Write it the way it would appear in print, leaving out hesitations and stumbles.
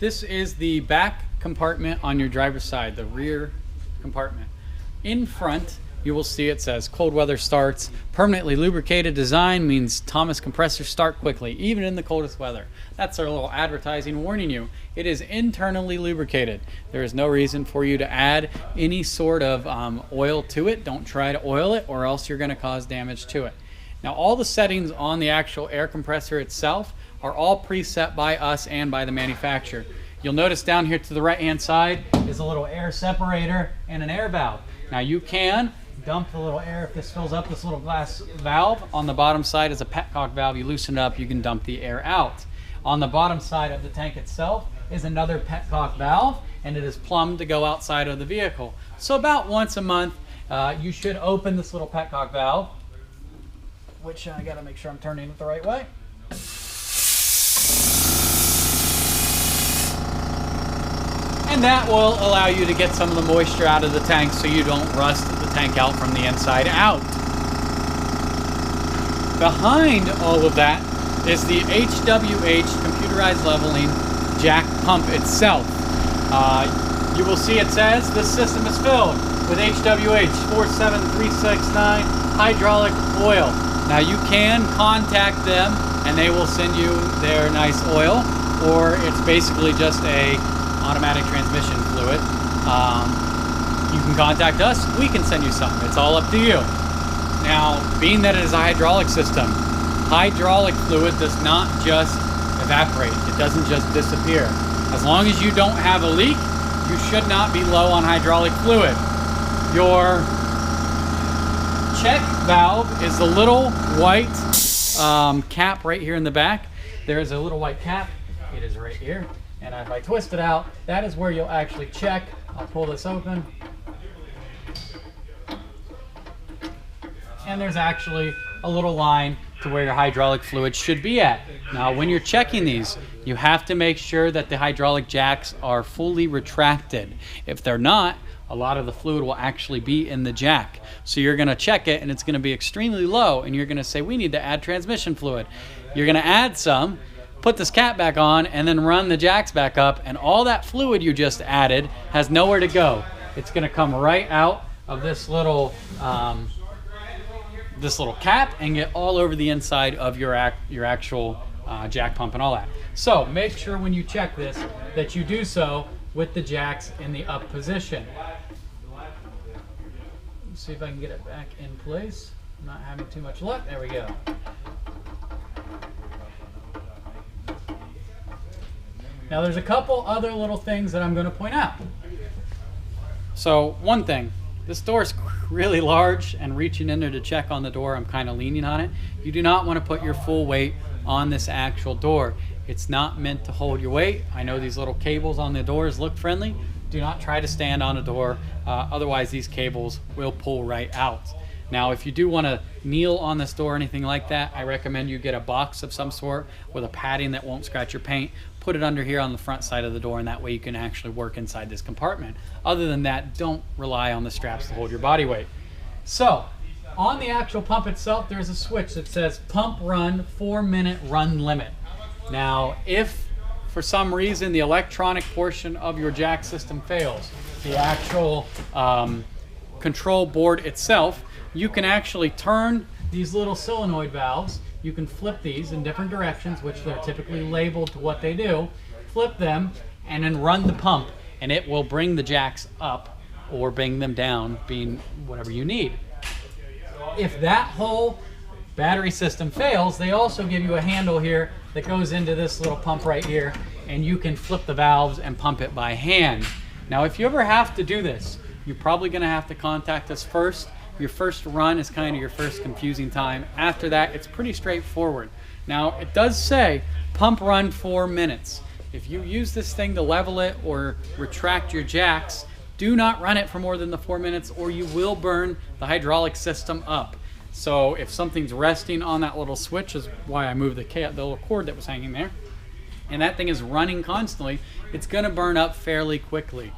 This is the back compartment on your driver's side, the rear compartment. In front, you will see it says cold weather starts. Permanently lubricated design means Thomas compressors start quickly, even in the coldest weather. That's our little advertising warning you. It is internally lubricated. There is no reason for you to add any sort of oil to it. Don't try to oil it or else you're going to cause damage to it. Now all the settings on the actual air compressor itself are all preset by us and by the manufacturer. You'll notice down here to the right hand side is a little air separator and an air valve. Now you can dump the little air if this fills up. This little glass valve on the bottom side is a petcock valve. You loosen it up, you can dump the air out. On the bottom side of the tank itself is another petcock valve, and it is plumbed to go outside of the vehicle. So about once a month you should open this little petcock valve, which I gotta make sure I'm turning it the right way. And that will allow you to get some of the moisture out of the tank so you don't rust the tank out from the inside out. Behind all of that is the HWH computerized leveling jack pump itself. You will see it says this system is filled with HWH 47369 hydraulic oil. Now you can contact them and they will send you their nice oil, or it's basically just a automatic transmission fluid. You can contact us, we can send you something. It's all up to you. Now, being that it is a hydraulic system, hydraulic fluid does not just evaporate. It doesn't just disappear. As long as you don't have a leak, you should not be low on hydraulic fluid. Your check valve is the little white cap right here in the back. There is a little white cap. It is right here. And if I twist it out, that is where you'll actually check. I'll pull this open. And there's actually a little line to where your hydraulic fluid should be at. Now, when you're checking these, you have to make sure that the hydraulic jacks are fully retracted. If they're not, a lot of the fluid will actually be in the jack. So you're gonna check it and it's gonna be extremely low and you're gonna say, we need to add transmission fluid. You're gonna add some, put this cap back on, and then run the jacks back up, and all that fluid you just added has nowhere to go. It's gonna come right out of this little cap and get all over the inside of your actual jack pump and all that. So make sure when you check this that you do so with the jacks in the up position. Let's see if I can get it back in place. I'm not having too much luck. There we go. Now there's a couple other little things that I'm going to point out. So one thing, this door is really large, and reaching in there to check on the door, I'm kind of leaning on it. You do not want to put your full weight on this actual door. It's not meant to hold your weight. I know these little cables on the doors look friendly. Do not try to stand on a door, otherwise these cables will pull right out. Now, if you do want to kneel on this door or anything like that, I recommend you get a box of some sort with a padding that won't scratch your paint. Put it under here on the front side of the door, and that way you can actually work inside this compartment. Other than that, don't rely on the straps to hold your body weight. So, on the actual pump itself, there's a switch that says pump run 4-minute run limit. Now, if for some reason the electronic portion of your jack system fails, the actual control board itself, you can actually turn these little solenoid valves. You can flip these in different directions, which they're typically labeled to what they do. Flip them and then run the pump, and it will bring the jacks up or bring them down, being whatever you need. If that whole battery system fails, they also give you a handle here that goes into this little pump right here, and you can flip the valves and pump it by hand. Now, if you ever have to do this, you're probably going to have to contact us first. Your first run is kind of your first confusing time. After that, it's pretty straightforward. Now, it does say pump run 4 minutes. If you use this thing to level it or retract your jacks, do not run it for more than the 4 minutes, or you will burn the hydraulic system up. So if something's resting on that little switch, is why I moved the little cord that was hanging there, and that thing is running constantly, it's going to burn up fairly quickly.